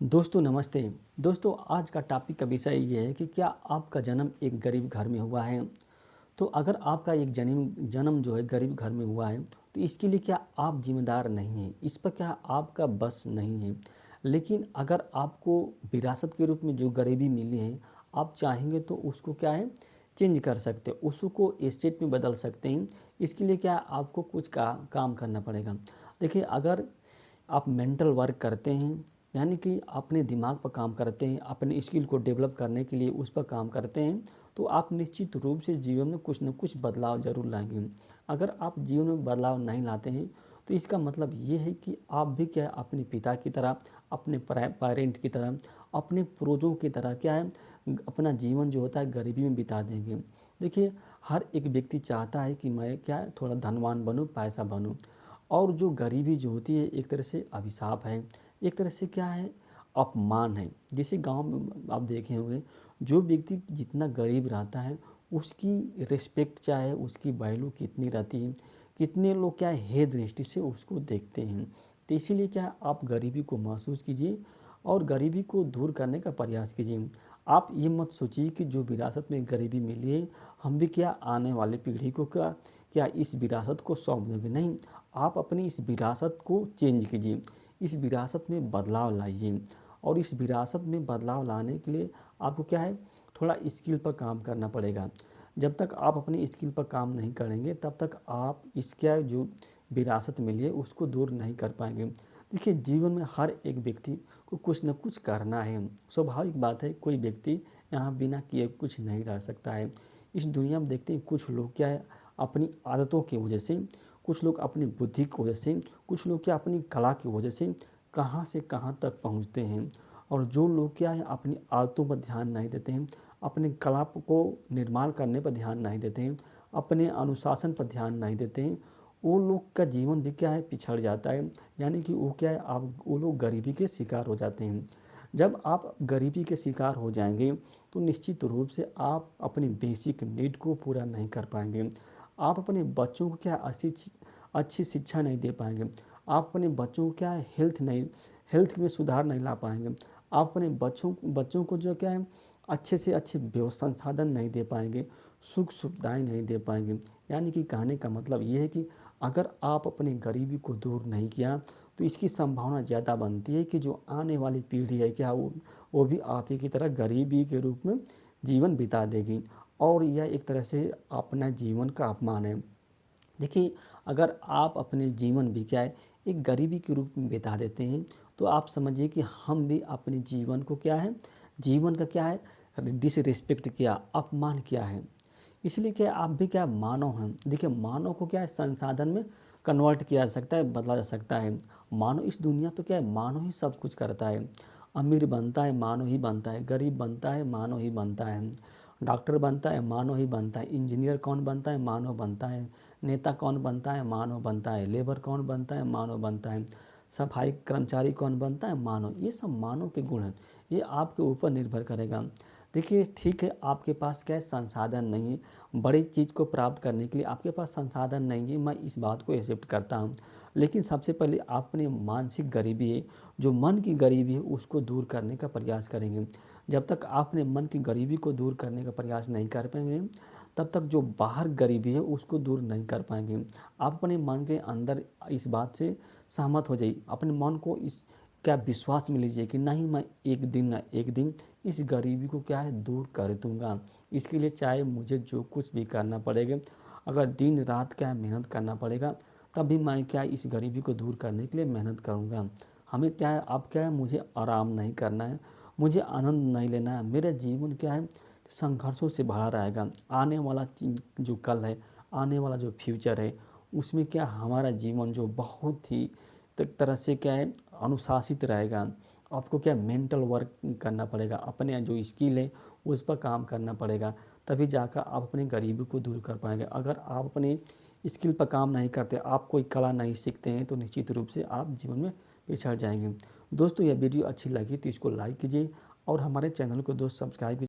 दोस्तों नमस्ते। दोस्तों आज का टॉपिक का विषय ये है कि क्या आपका जन्म एक गरीब घर में हुआ है? तो अगर आपका एक जन्म जन्म जो है गरीब घर में हुआ है तो इसके लिए क्या आप ज़िम्मेदार नहीं हैं? इस पर क्या आपका बस नहीं है? लेकिन अगर आपको विरासत के रूप में जो गरीबी मिली है, आप चाहेंगे तो उसको क्या है चेंज कर सकते हैं, उसको एस्टेट में बदल सकते हैं। इसके लिए क्या आपको कुछ काम करना पड़ेगा। देखिए अगर आप मेंटल वर्क करते हैं यानी कि अपने दिमाग पर काम करते हैं, अपने स्किल को डेवलप करने के लिए उस पर काम करते हैं, तो आप निश्चित रूप से जीवन में कुछ न कुछ बदलाव ज़रूर लाएंगे। अगर आप जीवन में बदलाव नहीं लाते हैं तो इसका मतलब ये है कि आप भी क्या है अपने पिता की तरह, अपने पेरेंट की तरह, अपने पूर्वजों की तरह क्या है अपना जीवन जो होता है गरीबी में बिता देंगे। देखिए हर एक व्यक्ति चाहता है कि मैं क्या है थोड़ा धनवान बनूं, पैसा बनूं। और जो गरीबी जो होती है एक तरह से अभिशाप है, एक तरह से क्या है अपमान है। जैसे गांव में आप देखे होंगे, जो व्यक्ति जितना गरीब रहता है उसकी रिस्पेक्ट चाहे उसकी वैल्यू कितनी रहती है, कितने लोग क्या है हे दृष्टि से उसको देखते हैं। तो इसीलिए क्या आप गरीबी को महसूस कीजिए और गरीबी को दूर करने का प्रयास कीजिए। आप ये मत सोचिए कि जो विरासत में गरीबी मिली है हम भी क्या आने वाली पीढ़ी को क्या इस विरासत को सौंप देंगे। नहीं, आप अपनी इस विरासत को चेंज कीजिए, इस विरासत में बदलाव लाइए। और इस विरासत में बदलाव लाने के लिए आपको क्या है थोड़ा स्किल पर काम करना पड़ेगा। जब तक आप अपनी स्किल पर काम नहीं करेंगे तब तक आप इसका जो विरासत मिली है उसको दूर नहीं कर पाएंगे। देखिए जीवन में हर एक व्यक्ति को कुछ न कुछ करना है। स्वाभाविक बात है, कोई व्यक्ति यहाँ बिना किए कुछ नहीं रह सकता है। इस दुनिया में देखते हैं कुछ लोग क्या है अपनी आदतों की वजह से, कुछ लोग अपनी बुद्धि की वजह से, कुछ लोग क्या अपनी कला की वजह से कहाँ तक पहुँचते हैं। और जो लोग क्या है अपनी आदतों पर ध्यान नहीं देते हैं, अपने कला को निर्माण करने पर ध्यान नहीं देते हैं, अपने अनुशासन पर ध्यान नहीं देते हैं, वो लोग का जीवन भी क्या है पिछड़ जाता है। यानी कि वो क्या है आप वो लोग गरीबी के शिकार हो जाते हैं। जब आप गरीबी के शिकार हो जाएंगे तो निश्चित रूप से आप अपनी बेसिक नीड को पूरा नहीं कर पाएंगे। आप अपने बच्चों को क्या अच्छी शिक्षा नहीं दे पाएंगे। आप अपने बच्चों को क्या है हेल्थ में सुधार नहीं ला पाएंगे। आप अपने बच्चों को जो क्या है अच्छे से अच्छे संसाधन नहीं दे पाएंगे, सुख सुविधाएं नहीं दे पाएंगे। यानी कि कहने का मतलब ये है कि अगर आप अपनी गरीबी को दूर नहीं किया तो इसकी संभावना ज़्यादा बनती है कि जो आने वाली पीढ़ी है क्या वो भी आप ही की तरह गरीबी के रूप में जीवन बिता देगी। और यह एक तरह से अपना जीवन का अपमान है। देखिए अगर आप अपने जीवन भी क्या है एक गरीबी के रूप में बिता देते हैं तो आप समझिए कि हम भी अपने जीवन को क्या है जीवन का क्या है डिसरिस्पेक्ट किया, अपमान किया है। इसलिए क्या आप भी क्या मानव हैं। देखिए मानव को क्या है संसाधन में कन्वर्ट किया जा सकता है, बदला जा सकता है। मानव इस दुनिया पे क्या है मानव ही सब कुछ करता है। अमीर बनता है मानव ही बनता है, गरीब बनता है मानव ही बनता है, डॉक्टर बनता है मानव ही बनता है, इंजीनियर कौन बनता है मानव बनता है, नेता कौन बनता है मानव बनता है, लेबर कौन बनता है मानव बनता है, सफाई कर्मचारी कौन बनता है मानव। ये सब मानव के गुण हैं, ये आपके ऊपर निर्भर करेगा। देखिए ठीक है आपके पास क्या है संसाधन नहीं है, बड़ी चीज़ को प्राप्त करने के लिए आपके पास संसाधन नहीं है, मैं इस बात को एक्सेप्ट करता हूँ। लेकिन सबसे पहले आप अपनी मानसिक गरीबी है, जो मन की गरीबी है उसको दूर करने का प्रयास करेंगे। जब तक आप अपने मन की गरीबी को दूर करने का प्रयास नहीं कर पाएंगे तब तक जो बाहर गरीबी है उसको दूर नहीं कर पाएंगे। आप अपने मन के अंदर इस बात से सहमत हो जाइए, अपने मन को इस क्या विश्वास में लीजिए कि नहीं मैं एक दिन ना एक दिन इस गरीबी को क्या है दूर कर दूंगा। इसके लिए चाहे मुझे जो कुछ भी करना पड़ेगा, अगर दिन रात क्या है मेहनत करना पड़ेगा तभी मैं क्या इस गरीबी को दूर करने के लिए मेहनत करूँगा। हमें क्या है अब क्या है मुझे आराम नहीं करना है, मुझे आनंद नहीं लेना है। मेरा जीवन क्या है संघर्षों से भरा रहेगा। आने वाला जो कल है, आने वाला जो फ्यूचर है उसमें क्या हमारा जीवन जो बहुत ही तरह से क्या है अनुशासित रहेगा। आपको क्या मेंटल वर्क करना पड़ेगा, अपने जो स्किल है उस पर काम करना पड़ेगा, तभी जाकर आप अपनी गरीबी को दूर कर पाएंगे। अगर आप अपने स्किल पर काम नहीं करते, आप कोई कला नहीं सीखते हैं तो निश्चित रूप से आप जीवन में पिछड़ जाएंगे। दोस्तों यह वीडियो अच्छी लगी तो इसको लाइक कीजिए और हमारे चैनल को दोस्त सब्सक्राइब